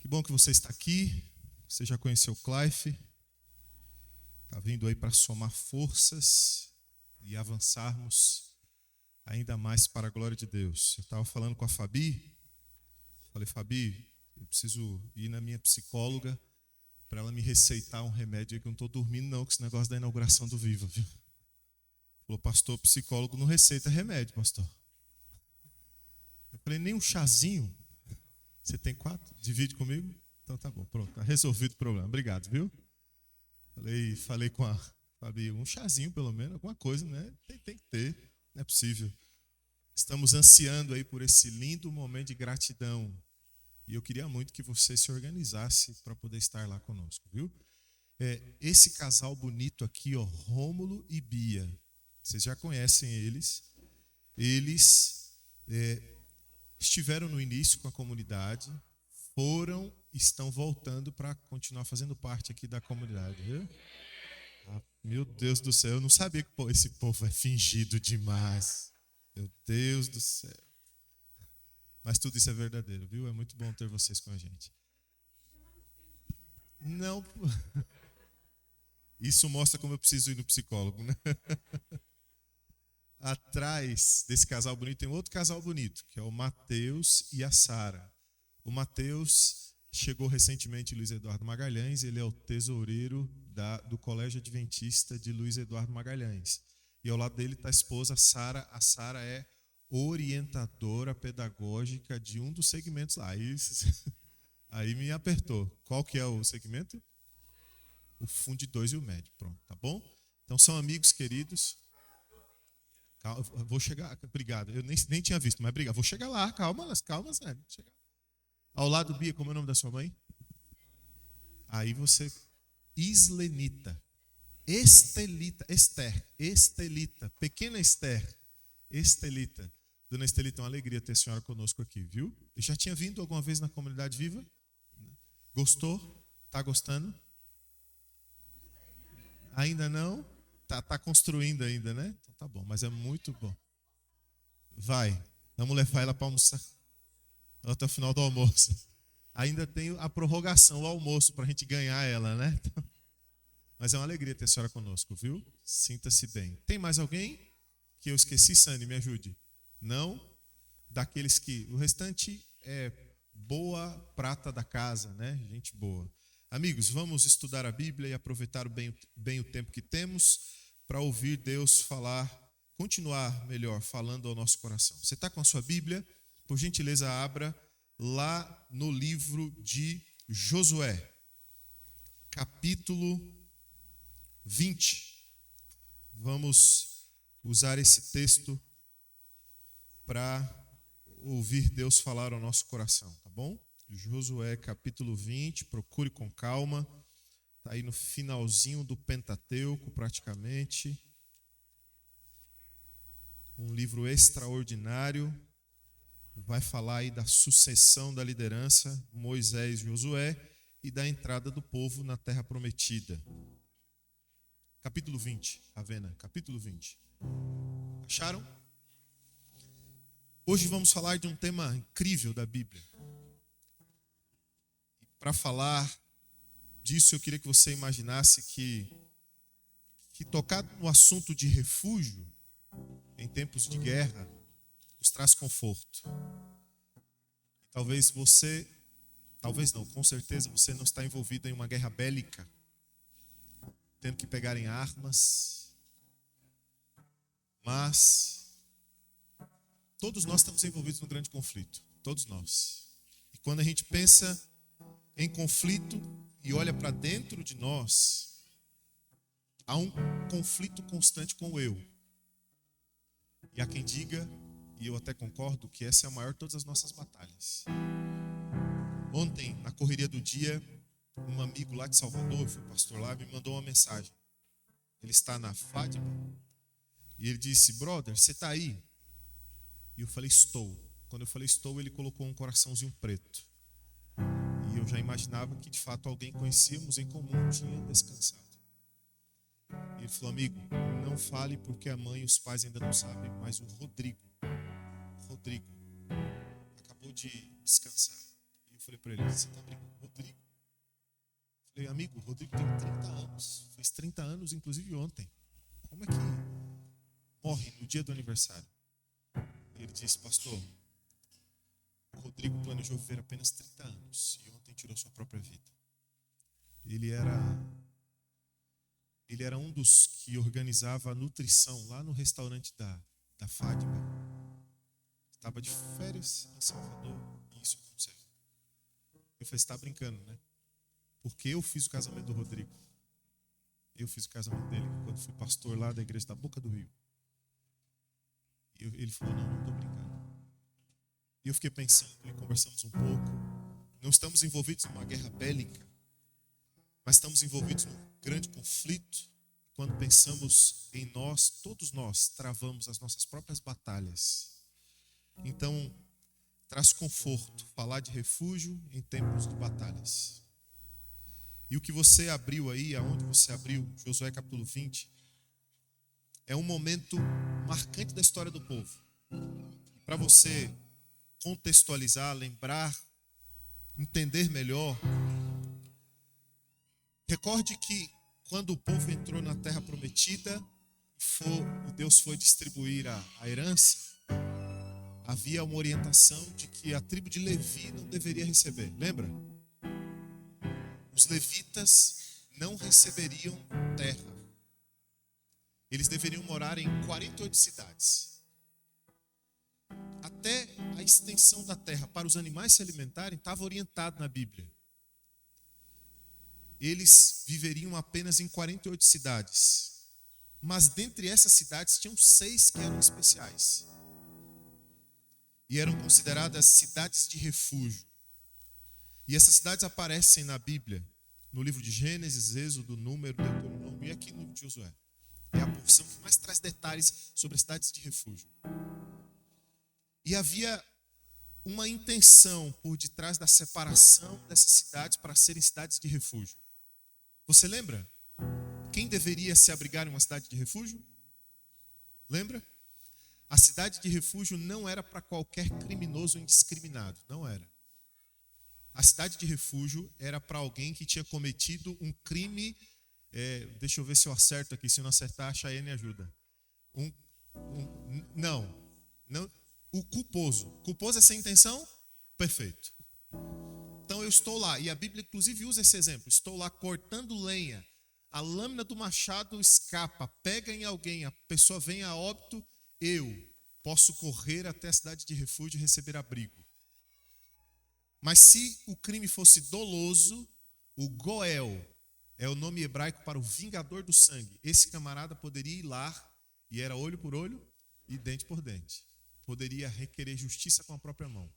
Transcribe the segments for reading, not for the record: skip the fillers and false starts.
Que bom que você está aqui. Você já conheceu o Clive. Está vindo aí para somar forças e avançarmos ainda mais para a glória de Deus. Eu estava falando com a Fabi. Falei, Fabi, eu preciso ir na minha psicóloga para ela me receitar um remédio que eu não estou dormindo não, com esse negócio da inauguração do Viva, viu? Falou, pastor, psicólogo não receita remédio, pastor. Eu falei, nem um chazinho? Você tem 4? Divide comigo? Então tá bom, pronto, tá resolvido o problema. Obrigado, viu? Falei com a Fabi, um chazinho pelo menos, alguma coisa, né? Tem que ter, não é possível. Estamos ansiando aí por esse lindo momento de gratidão. E eu queria muito que você se organizasse para poder estar lá conosco, viu? Esse casal bonito aqui, ó, Rômulo e Bia. Vocês já conhecem eles. Eles estiveram no início com a comunidade, estão voltando para continuar fazendo parte aqui da comunidade, viu? Ah, meu Deus do céu, eu não sabia que esse povo é fingido demais. Meu Deus do céu. Mas tudo isso é verdadeiro, viu? É muito bom ter vocês com a gente. Não, isso mostra como eu preciso ir no psicólogo, né? Atrás desse casal bonito tem outro casal bonito, que é o Mateus e a Sara. O Mateus chegou recentemente em Luiz Eduardo Magalhães, ele é o tesoureiro do Colégio Adventista de Luiz Eduardo Magalhães. E ao lado dele está a esposa Sara. A Sara é orientadora pedagógica de um dos segmentos lá. Aí me apertou. Qual que é o segmento? O Fundo 2 e o médio. Pronto, tá bom? Então são amigos queridos. Calma, vou chegar. Obrigado. Eu nem tinha visto, mas obrigado. Vou chegar lá. Calma, Zé. Ao lado, Bia, como é o nome da sua mãe? Aí você. Islenita. Estelita. Pequena Esther. Estelita. Dona Estelita, é uma alegria ter a senhora conosco aqui, viu? Eu já tinha vindo alguma vez na comunidade viva? Gostou? Tá gostando? Ainda não? Tá construindo ainda, né? Então tá bom, mas é muito bom. Vai, vamos levar ela para almoçar até o final do almoço. Ainda tem a prorrogação, o almoço, para a gente ganhar ela, né? Mas é uma alegria ter a senhora conosco, viu? Sinta-se bem. Tem mais alguém que eu esqueci, Sani? Me ajude. Não? Daqueles que... O restante é boa prata da casa, né? Gente boa. Amigos, vamos estudar a Bíblia e aproveitar bem o tempo que temos para ouvir Deus falar, continuar melhor, falando ao nosso coração. Você está com a sua Bíblia? Por gentileza, abra lá no livro de Josué, capítulo 20. Vamos usar esse texto para ouvir Deus falar ao nosso coração, tá bom? Josué capítulo 20, procure com calma. Está aí no finalzinho do Pentateuco, praticamente. Um livro extraordinário. Vai falar aí da sucessão da liderança, Moisés e Josué, e da entrada do povo na terra prometida. Capítulo 20, Ravena, capítulo 20. Acharam? Hoje vamos falar de um tema incrível da Bíblia. Para falar disso, eu queria que você imaginasse que tocar no assunto de refúgio em tempos de guerra nos traz conforto. Talvez não, com certeza você não está envolvido em uma guerra bélica, tendo que pegar em armas, mas todos nós estamos envolvidos num grande conflito, todos nós. E quando a gente pensa em conflito e olha para dentro de nós, há um conflito constante com o eu. E há quem diga, e eu até concordo, que essa é a maior de todas as nossas batalhas. Ontem, na correria do dia, um amigo lá de Salvador, foi pastor lá, me mandou uma mensagem. Ele está na Fátima e ele disse, brother, você está aí? E eu falei, estou. Quando eu falei estou, ele colocou um coraçãozinho preto. E eu já imaginava que de fato alguém que conhecíamos em comum tinha descansado. E ele falou, amigo, não fale porque a mãe e os pais ainda não sabem, mas o Rodrigo acabou de descansar. E eu falei para ele, você tá brincando com o Rodrigo? Eu falei, amigo, o Rodrigo tem 30 anos. Fez 30 anos, inclusive ontem. Como é que morre no dia do aniversário? Ele disse, pastor, o Rodrigo planejou viver apenas 30 anos e ontem tirou sua própria vida. Ele era um dos que organizava a nutrição lá no restaurante da Fátima. Estava de férias em Salvador e isso aconteceu. Eu falei, você está brincando, né? Porque eu fiz o casamento do Rodrigo. Eu fiz o casamento dele quando fui pastor lá da igreja da Boca do Rio. E ele falou, não estou brincando. E eu fiquei pensando, e conversamos um pouco. Não estamos envolvidos numa guerra bélica, mas estamos envolvidos num grande conflito. Quando pensamos em nós, todos nós travamos as nossas próprias batalhas. Então, traz conforto falar de refúgio em tempos de batalhas. E o que você abriu aí, aonde você abriu, Josué capítulo 20, é um momento marcante da história do povo. Para você contextualizar, lembrar, entender melhor, recorde que quando o povo entrou na terra prometida e Deus foi distribuir a herança, havia uma orientação de que a tribo de Levi não deveria receber. Lembra? Os levitas não receberiam terra. Eles deveriam morar em 48 cidades. Até a extensão da terra para os animais se alimentarem estava orientado na Bíblia. Eles viveriam apenas em 48 cidades. Mas dentre essas cidades tinham 6 que eram especiais. E eram consideradas cidades de refúgio. E essas cidades aparecem na Bíblia, no livro de Gênesis, Êxodo, Número, Deuteronômio e aqui no livro de Josué. É a porção que mais traz detalhes sobre as cidades de refúgio. E havia uma intenção por detrás da separação dessas cidades para serem cidades de refúgio. Você lembra? Quem deveria se abrigar em uma cidade de refúgio? Lembra? A cidade de refúgio não era para qualquer criminoso indiscriminado, não era. A cidade de refúgio era para alguém que tinha cometido um crime, deixa eu ver se eu acerto aqui, se eu não acertar, a Chayenne ajuda. Não, o culposo. Culposo é sem intenção? Perfeito. Então eu estou lá, e a Bíblia inclusive usa esse exemplo, estou lá cortando lenha, a lâmina do machado escapa, pega em alguém, a pessoa vem a óbito, eu posso correr até a cidade de refúgio e receber abrigo. Mas se o crime fosse doloso, o Goel é o nome hebraico para o vingador do sangue. Esse camarada poderia ir lá, e era olho por olho e dente por dente. Poderia requerer justiça com a própria mão.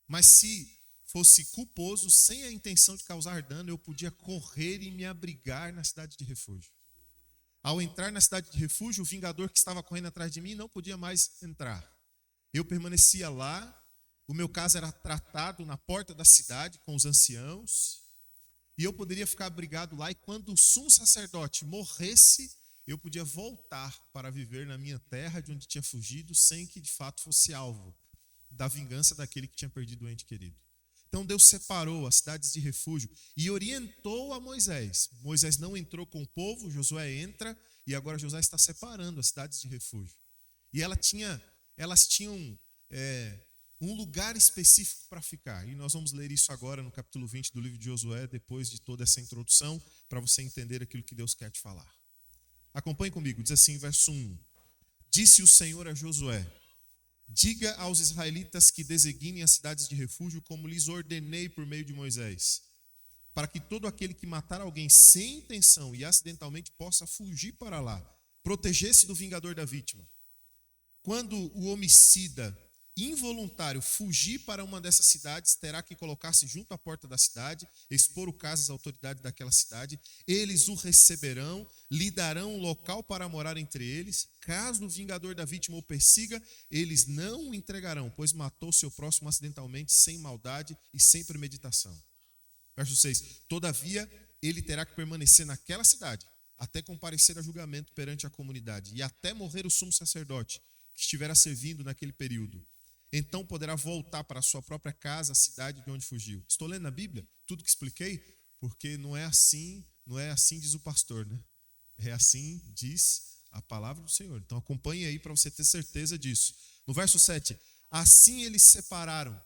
Mas se fosse culposo, sem a intenção de causar dano, eu podia correr e me abrigar na cidade de refúgio. Ao entrar na cidade de refúgio, o vingador que estava correndo atrás de mim não podia mais entrar. Eu permanecia lá, o meu caso era tratado na porta da cidade com os anciãos, e eu poderia ficar abrigado lá, e quando o sumo sacerdote morresse, eu podia voltar para viver na minha terra, de onde tinha fugido, sem que de fato fosse alvo da vingança daquele que tinha perdido o ente querido. Então Deus separou as cidades de refúgio e orientou a Moisés. Moisés não entrou com o povo, Josué entra, e agora Josué está separando as cidades de refúgio. E elas tinham um lugar específico para ficar. E nós vamos ler isso agora no capítulo 20 do livro de Josué, depois de toda essa introdução, para você entender aquilo que Deus quer te falar. Acompanhe comigo, diz assim, verso 1. Disse o Senhor a Josué: diga aos israelitas que designem as cidades de refúgio como lhes ordenei por meio de Moisés, para que todo aquele que matar alguém sem intenção e acidentalmente possa fugir para lá, proteger-se do vingador da vítima. Quando o homicida involuntário fugir para uma dessas cidades, terá que colocar-se junto à porta da cidade, expor o caso às autoridades daquela cidade. Eles o receberão, lhe darão um local para morar entre eles. Caso o vingador da vítima o persiga, eles não o entregarão, pois matou seu próximo acidentalmente, sem maldade e sem premeditação. Verso 6. Todavia, ele terá que permanecer naquela cidade, até comparecer a julgamento perante a comunidade, e até morrer o sumo sacerdote, que estivera servindo naquele período. então poderá voltar para a sua própria casa, a cidade de onde fugiu. Estou lendo na Bíblia tudo que expliquei, porque não é assim diz o pastor, né? É assim diz a palavra do Senhor. Então acompanhe aí para você ter certeza disso. No verso 7, assim eles separaram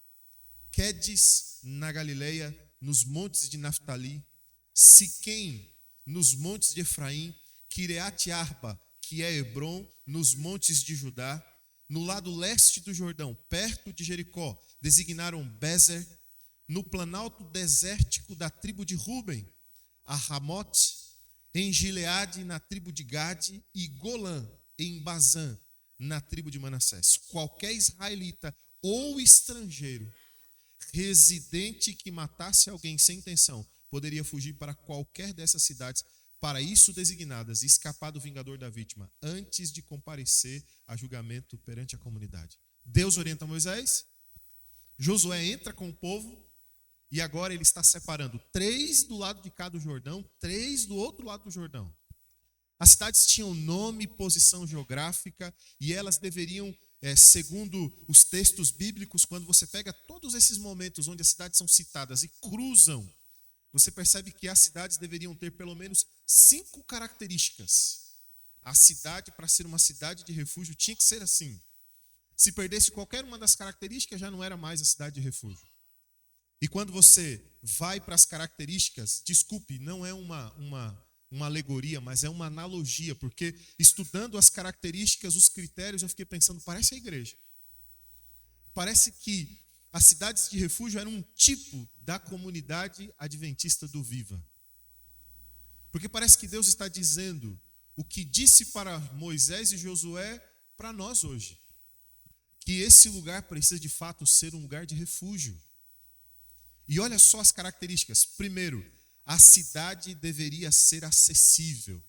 Quedes na Galileia, nos montes de Naftali, Siquém nos montes de Efraim, Quireate-Arba, que é Hebrom, nos montes de Judá, no lado leste do Jordão, perto de Jericó, designaram Bezer, no planalto desértico da tribo de Ruben, a Ramote, em Gileade, na tribo de Gade, e Golã, em Bazã, na tribo de Manassés. Qualquer israelita ou estrangeiro, residente que matasse alguém sem intenção, poderia fugir para qualquer dessas cidades, para isso designadas, e escapar do vingador da vítima, antes de comparecer a julgamento perante a comunidade. Deus orienta Moisés, Josué entra com o povo, e agora ele está separando 3 do lado de cá do Jordão, 3 do outro lado do Jordão. As cidades tinham nome, posição geográfica, e elas deveriam, segundo os textos bíblicos, quando você pega todos esses momentos onde as cidades são citadas e cruzam, você percebe que as cidades deveriam ter pelo menos 5 características. A cidade, para ser uma cidade de refúgio, tinha que ser assim. Se perdesse qualquer uma das características, já não era mais a cidade de refúgio. E quando você vai para as características, desculpe, não é uma alegoria, mas é uma analogia, porque estudando as características, os critérios, eu fiquei pensando, parece a igreja. Parece que as cidades de refúgio eram um tipo da comunidade adventista do Viva. Porque parece que Deus está dizendo o que disse para Moisés e Josué para nós hoje. Que esse lugar precisa de fato ser um lugar de refúgio. E olha só as características. Primeiro, a cidade deveria ser acessível.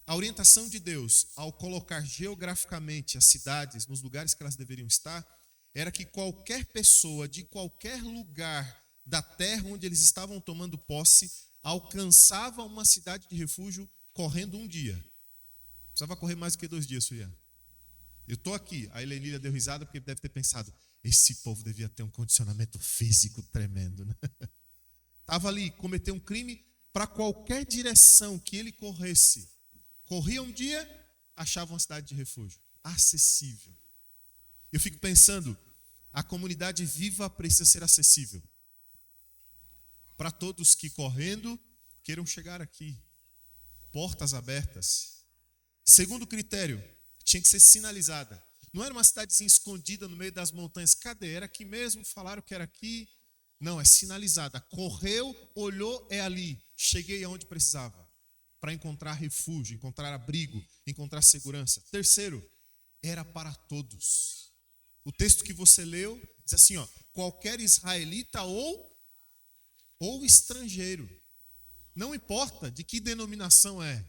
A orientação de Deus ao colocar geograficamente as cidades nos lugares que elas deveriam estar era que qualquer pessoa de qualquer lugar da terra onde eles estavam tomando posse alcançava uma cidade de refúgio correndo um dia. Precisava correr mais do que 2 dias, Suian. Eu estou aqui, a Helenilha deu risada porque deve ter pensado, esse povo devia ter um condicionamento físico tremendo, né? Estava ali, cometeu um crime, para qualquer direção que ele corresse. Corria um dia, achava uma cidade de refúgio, acessível. Eu fico pensando, a comunidade viva precisa ser acessível. Para todos que correndo queiram chegar aqui. Portas abertas. Segundo critério, tinha que ser sinalizada. Não era uma cidadezinha escondida no meio das montanhas. Cadê? Era aqui mesmo, falaram que era aqui. Não, é sinalizada. Correu, olhou, é ali. Cheguei aonde precisava. Para encontrar refúgio, encontrar abrigo, encontrar segurança. Terceiro, era para todos. O texto que você leu diz assim, ó, qualquer israelita ou estrangeiro. Não importa de que denominação é.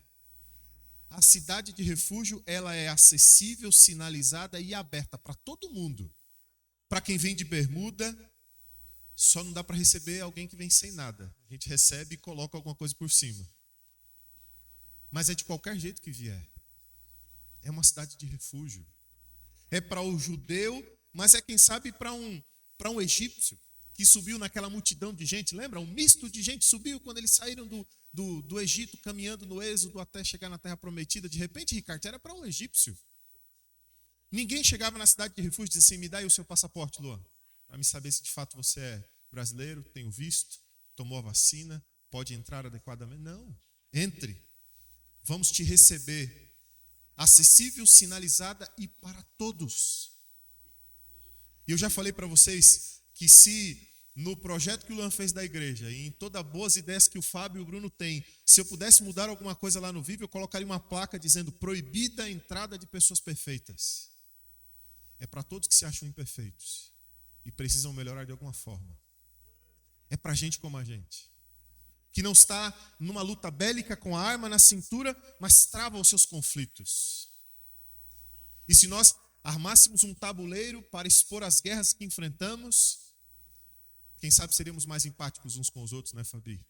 A cidade de refúgio, ela é acessível, sinalizada e aberta para todo mundo. Para quem vem de bermuda, só não dá para receber alguém que vem sem nada. A gente recebe e coloca alguma coisa por cima. Mas é de qualquer jeito que vier. É uma cidade de refúgio. É para o judeu, mas é quem sabe para um egípcio que subiu naquela multidão de gente. Lembra? Um misto de gente subiu quando eles saíram do Egito, caminhando no êxodo até chegar na terra prometida. De repente, Ricardo, era para um egípcio. Ninguém chegava na cidade de refúgio e dizia assim, me dá aí o seu passaporte, Luan, para me saber se de fato você é brasileiro, tem o visto, tomou a vacina, pode entrar adequadamente. Não, entre, vamos te receber. Acessível, sinalizada e para todos. E eu já falei para vocês que se no projeto que o Luan fez da igreja e em todas as boas ideias que o Fábio e o Bruno têm, se eu pudesse mudar alguma coisa lá no Vivo, eu colocaria uma placa dizendo proibida a entrada de pessoas perfeitas. É para todos que se acham imperfeitos e precisam melhorar de alguma forma. É para gente como a gente. Que não está numa luta bélica com a arma na cintura, mas trava os seus conflitos. E se nós armássemos um tabuleiro para expor as guerras que enfrentamos, quem sabe seríamos mais empáticos uns com os outros, né, Fabi?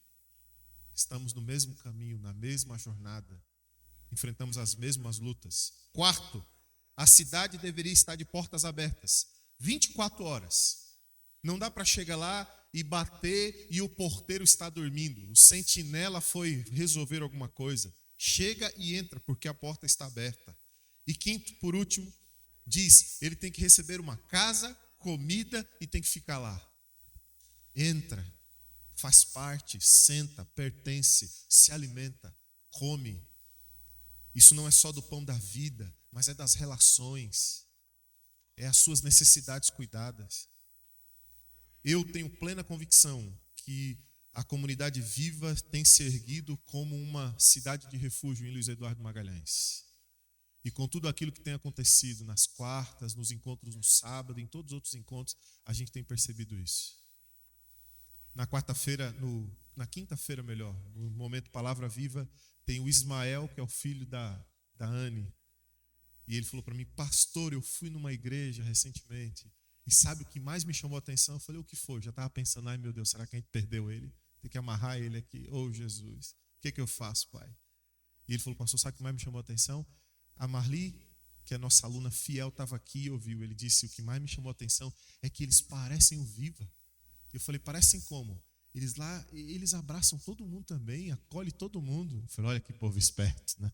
Estamos no mesmo caminho, na mesma jornada. Enfrentamos as mesmas lutas. Quarto, A cidade deveria estar de portas abertas, 24 horas. Não dá para chegar lá e bater e o porteiro está dormindo. O sentinela foi resolver alguma coisa. Chega e entra, porque a porta está aberta. E quinto, por último, diz, ele tem que receber uma casa, comida e tem que ficar lá. Entra, faz parte, senta, pertence, se alimenta, come. Isso não é só do pão da vida, mas é das relações, é as suas necessidades cuidadas. Eu tenho plena convicção que a comunidade Viva tem se erguido como uma cidade de refúgio em Luiz Eduardo Magalhães. E com tudo aquilo que tem acontecido nas quartas, nos encontros no sábado, em todos os outros encontros, a gente tem percebido isso. Na quarta-feira, na quinta-feira melhor, no momento Palavra Viva, tem o Ismael, que é o filho da Anne. E ele falou para mim, pastor, eu fui numa igreja recentemente, e sabe o que mais me chamou a atenção? Eu falei, o que foi? Eu já estava pensando, ai meu Deus, será que a gente perdeu ele? Tem que amarrar ele aqui. Oh, Jesus, o que eu faço, pai? E ele falou, pastor, sabe o que mais me chamou a atenção? A Marli, que é nossa aluna fiel, estava aqui e ouviu. Ele disse, o que mais me chamou a atenção é que eles parecem o Viva. Eu falei, parecem como? Eles abraçam todo mundo também, acolhem todo mundo. Eu falei, olha que povo esperto, né?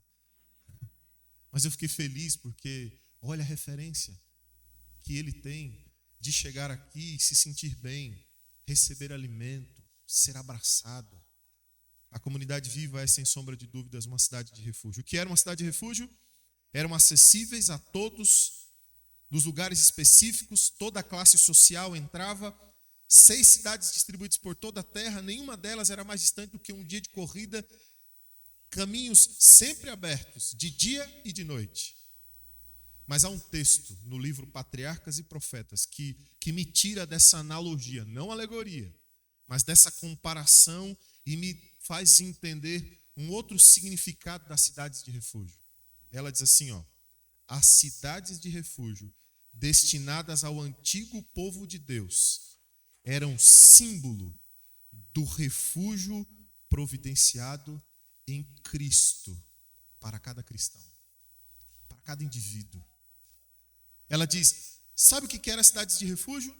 Mas eu fiquei feliz porque, olha a referência que ele tem de chegar aqui e se sentir bem, receber alimento, ser abraçado. A comunidade Viva é, sem sombra de dúvidas, uma cidade de refúgio. O que era uma cidade de refúgio? Eram acessíveis a todos, dos lugares específicos, toda a classe social entrava. 6 cidades distribuídas por toda a terra, nenhuma delas era mais distante do que um dia de corrida, caminhos sempre abertos, de dia e de noite. Mas há um texto no livro Patriarcas e Profetas que me tira dessa analogia, não alegoria, mas dessa comparação e me faz entender um outro significado das cidades de refúgio. Ela diz assim, as cidades de refúgio destinadas ao antigo povo de Deus eram símbolo do refúgio providenciado em Cristo para cada cristão, para cada indivíduo. Ela diz, sabe o que eram as cidades de refúgio?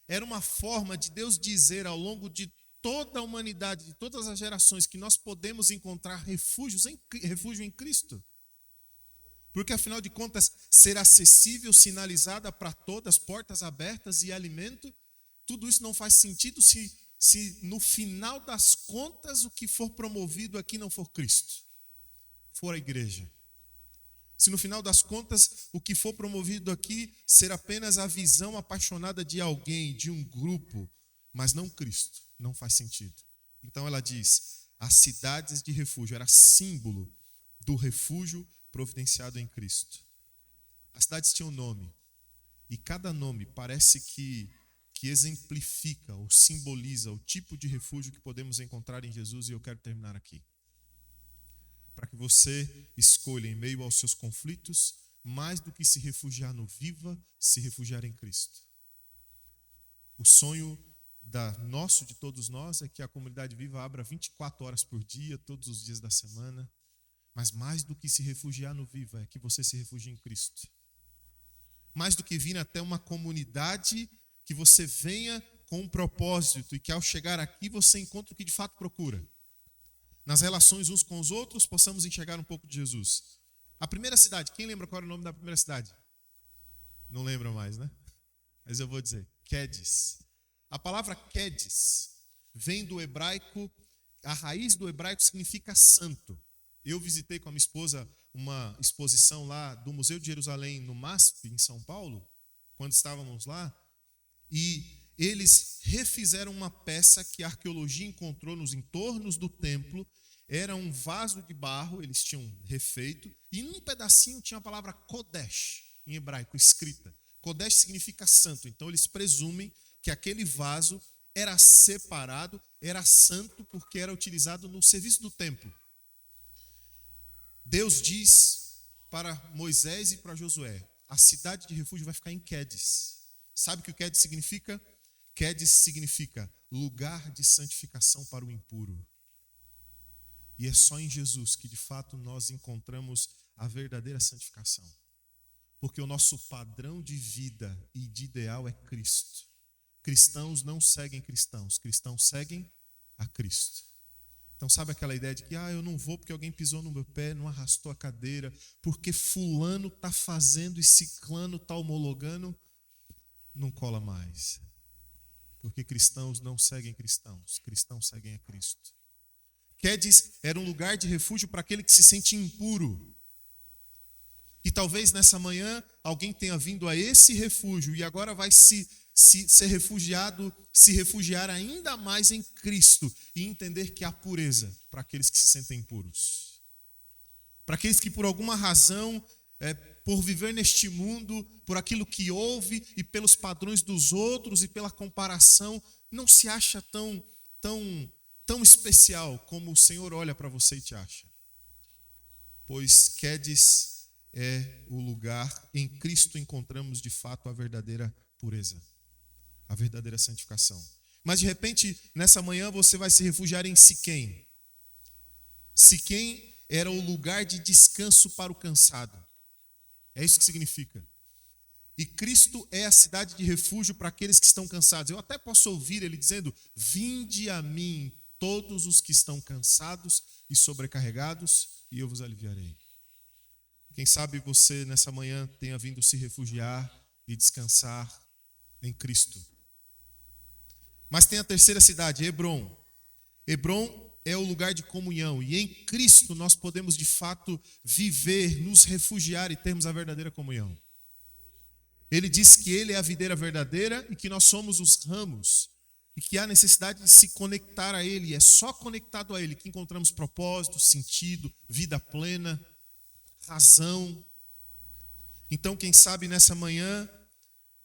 Era uma forma de Deus dizer ao longo de toda a humanidade, de todas as gerações, que nós podemos encontrar refúgio em Cristo. Porque, afinal de contas, ser acessível, sinalizada para todas, portas abertas e alimento, tudo isso não faz sentido se no final das contas o que for promovido aqui não for Cristo, for a igreja. Se no final das contas o que for promovido aqui ser apenas a visão apaixonada de alguém, de um grupo, mas não Cristo, não faz sentido. Então ela diz, as cidades de refúgio era símbolo do refúgio providenciado em Cristo. As cidades tinham nome, e cada nome parece que exemplifica ou simboliza o tipo de refúgio que podemos encontrar em Jesus, e eu quero terminar aqui. Para que você escolha, em meio aos seus conflitos, mais do que se refugiar no Viva, se refugiar em Cristo. O sonho de todos nós, é que a comunidade Viva abra 24 horas por dia, todos os dias da semana. Mas mais do que se refugiar no Viva, é que você se refugie em Cristo. Mais do que vir até uma comunidade, que você venha com um propósito e que ao chegar aqui você encontre o que de fato procura. Nas relações uns com os outros, possamos enxergar um pouco de Jesus. A primeira cidade, quem lembra qual era o nome da primeira cidade? Não lembra mais, né? Mas eu vou dizer, Quedes. A palavra Quedes vem do hebraico, a raiz do hebraico significa santo. Eu visitei com a minha esposa uma exposição lá do Museu de Jerusalém, no MASP, em São Paulo, quando estávamos lá, e eles refizeram uma peça que a arqueologia encontrou nos entornos do templo. Era um vaso de barro, eles tinham refeito, e num pedacinho tinha a palavra Kodesh, em hebraico, escrita. Kodesh significa santo, então eles presumem que aquele vaso era separado, era santo, porque era utilizado no serviço do templo. Deus diz para Moisés e para Josué, a cidade de refúgio vai ficar em Quedes. Sabe o que o Quedes significa? Quedes significa lugar de santificação para o impuro. E é só em Jesus que de fato nós encontramos a verdadeira santificação. Porque o nosso padrão de vida e de ideal é Cristo. Cristãos não seguem cristãos, cristãos seguem a Cristo. Então sabe aquela ideia de que eu não vou porque alguém pisou no meu pé, não arrastou a cadeira, porque fulano está fazendo e ciclano está homologando, não cola mais. Porque cristãos não seguem cristãos, cristãos seguem a Cristo. Quedes era um lugar de refúgio para aquele que se sente impuro. E talvez nessa manhã alguém tenha vindo a esse refúgio e agora vai ser refugiado, se refugiar ainda mais em Cristo e entender que há pureza para aqueles que se sentem impuros. Para aqueles que por alguma razão, por viver neste mundo, por aquilo que ouve e pelos padrões dos outros e pela comparação, não se acha tão especial como o Senhor olha para você e te acha. Pois Quedes é o lugar, em Cristo encontramos de fato a verdadeira pureza, a verdadeira santificação. Mas de repente, nessa manhã você vai se refugiar em Siquém. Siquém era o lugar de descanso para o cansado. É isso que significa. E Cristo é a cidade de refúgio para aqueles que estão cansados. Eu até posso ouvir ele dizendo: vinde a mim todos os que estão cansados e sobrecarregados, e eu vos aliviarei. Quem sabe você nessa manhã tenha vindo se refugiar e descansar em Cristo. Mas tem a terceira cidade, Hebrom. Hebrom é o lugar de comunhão. E em Cristo nós podemos de fato viver, nos refugiar e termos a verdadeira comunhão. Ele diz que Ele é a videira verdadeira e que nós somos os ramos. E que há necessidade de se conectar a Ele. E é só conectado a Ele que encontramos propósito, sentido, vida plena, razão. Então, quem sabe nessa manhã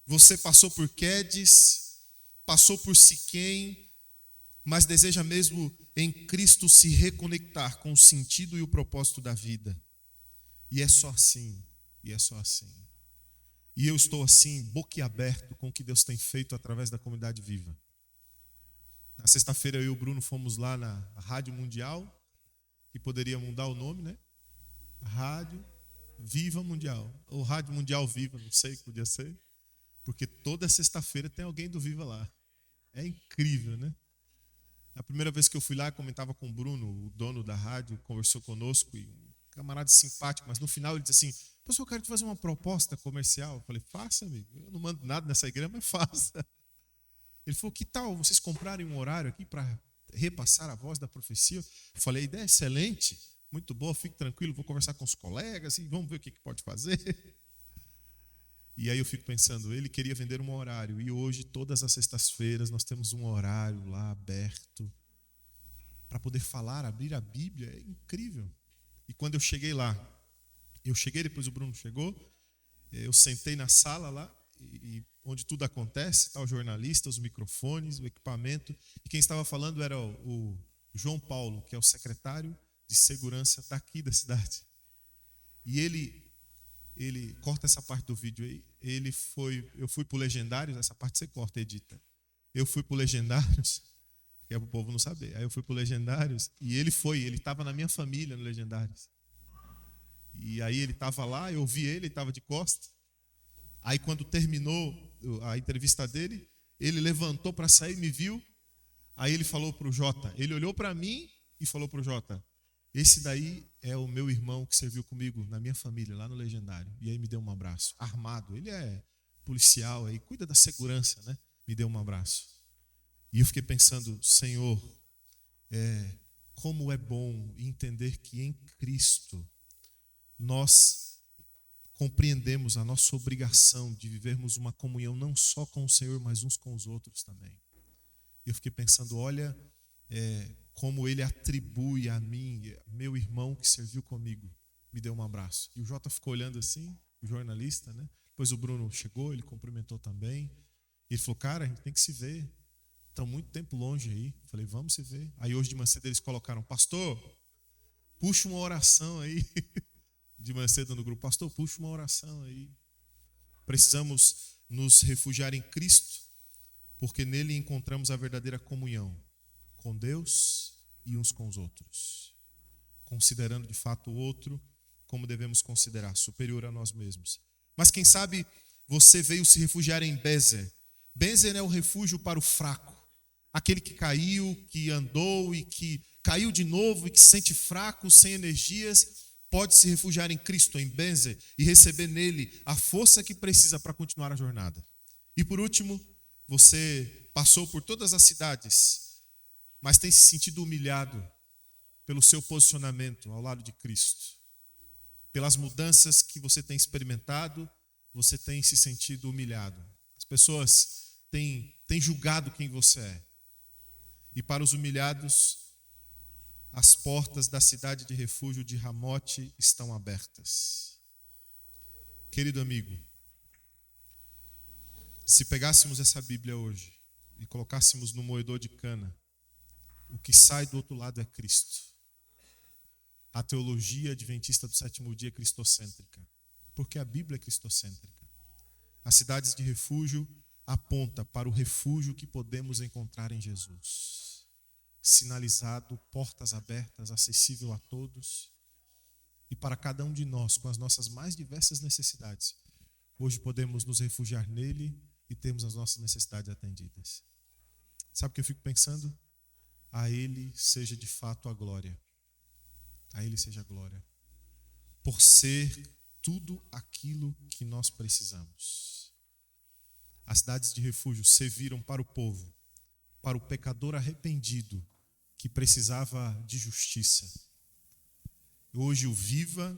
você passou por Quedes, passou por Siquém, mas deseja mesmo em Cristo se reconectar com o sentido e o propósito da vida. E é só assim, e é só assim. E eu estou assim, boquiaberto com o que Deus tem feito através da comunidade viva. Na sexta-feira eu e o Bruno fomos lá na Rádio Mundial, que poderia mudar o nome, né? Rádio Viva Mundial, ou Rádio Mundial Viva, não sei o que podia ser, porque toda sexta-feira tem alguém do Viva lá. É incrível, né? A primeira vez que eu fui lá, comentava com o Bruno, o dono da rádio, conversou conosco, e um camarada simpático, mas no final ele disse assim: pessoal, eu quero te fazer uma proposta comercial. Eu falei: faça, amigo, eu não mando nada nessa igreja, mas faça. Ele falou: que tal vocês comprarem um horário aqui para repassar a voz da profecia? Eu falei: a ideia é excelente. Muito boa, fique tranquilo, vou conversar com os colegas e vamos ver o que pode fazer. E aí eu fico pensando, ele queria vender um horário e hoje, todas as sextas-feiras, nós temos um horário lá aberto para poder falar, abrir a Bíblia, é incrível. E quando eu cheguei lá, depois o Bruno chegou, eu sentei na sala lá, e onde tudo acontece, tá o jornalista, os microfones, o equipamento, e quem estava falando era o João Paulo, que é o secretário de segurança daqui da cidade. E ele corta essa parte do vídeo aí. Eu fui para o Legendários, essa parte você corta, edita. Eu fui para o Legendários, que é para o povo não saber. Aí eu fui para o Legendários e ele estava na minha família no Legendários. E aí ele estava lá, eu vi ele estava de costas. Aí quando terminou a entrevista dele, ele levantou para sair, me viu. Aí ele falou para o Jota, ele olhou para mim e falou para o Jota: esse daí é o meu irmão que serviu comigo na minha família, lá no Legendário. E aí me deu um abraço, armado. Ele é policial aí, cuida da segurança, né? Me deu um abraço. E eu fiquei pensando, Senhor, como é bom entender que em Cristo nós compreendemos a nossa obrigação de vivermos uma comunhão não só com o Senhor, mas uns com os outros também. Eu fiquei pensando, olha, como ele atribui a mim, meu irmão que serviu comigo, me deu um abraço. E o Jota ficou olhando assim, o jornalista, né? Depois o Bruno chegou, ele cumprimentou também. E ele falou: cara, a gente tem que se ver. Estão muito tempo longe aí. Eu falei: vamos se ver. Aí hoje de manhã cedo eles colocaram: pastor, puxa uma oração aí. De manhã cedo no grupo: pastor, puxa uma oração aí. Precisamos nos refugiar em Cristo, porque nele encontramos a verdadeira comunhão com Deus e uns com os outros, considerando de fato o outro como devemos considerar, superior a nós mesmos. Mas quem sabe você veio se refugiar em Bezer. Bezer é o refúgio para o fraco. Aquele que caiu, que andou e que caiu de novo e que se sente fraco, sem energias, pode se refugiar em Cristo, em Bezer, e receber nele a força que precisa para continuar a jornada. E por último, você passou por todas as cidades, mas tem se sentido humilhado pelo seu posicionamento ao lado de Cristo. Pelas mudanças que você tem experimentado, você tem se sentido humilhado. As pessoas têm julgado quem você é. E para os humilhados, as portas da cidade de refúgio de Ramote estão abertas. Querido amigo, se pegássemos essa Bíblia hoje e colocássemos no moedor de cana, o que sai do outro lado é Cristo. A teologia adventista do sétimo dia é cristocêntrica, porque a Bíblia é cristocêntrica. As cidades de refúgio apontam para o refúgio que podemos encontrar em Jesus. Sinalizado, portas abertas, acessível a todos. E para cada um de nós, com as nossas mais diversas necessidades, hoje podemos nos refugiar nele e termos as nossas necessidades atendidas. Sabe o que eu fico pensando? A ele seja de fato a glória. A ele seja a glória. Por ser tudo aquilo que nós precisamos. As cidades de refúgio serviram para o povo, para o pecador arrependido que precisava de justiça. Hoje o Viva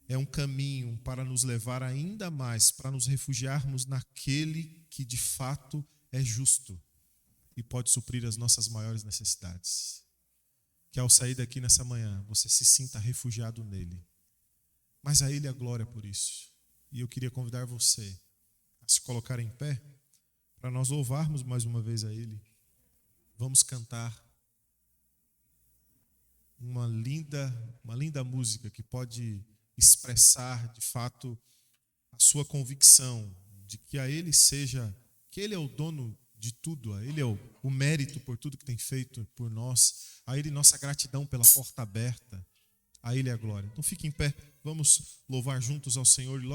é um caminho para nos levar ainda mais, para nos refugiarmos naquele que de fato é justo e pode suprir as nossas maiores necessidades. Que ao sair daqui nessa manhã, você se sinta refugiado nele. Mas a ele a glória por isso. E eu queria convidar você a se colocar em pé para nós louvarmos mais uma vez a ele. Vamos cantar uma linda música que pode expressar de fato a sua convicção de que a ele seja, que ele é o dono de tudo, a ele é o mérito por tudo que tem feito por nós, a ele nossa gratidão pela porta aberta, a ele é a glória. Então fique em pé, vamos louvar juntos ao Senhor e logo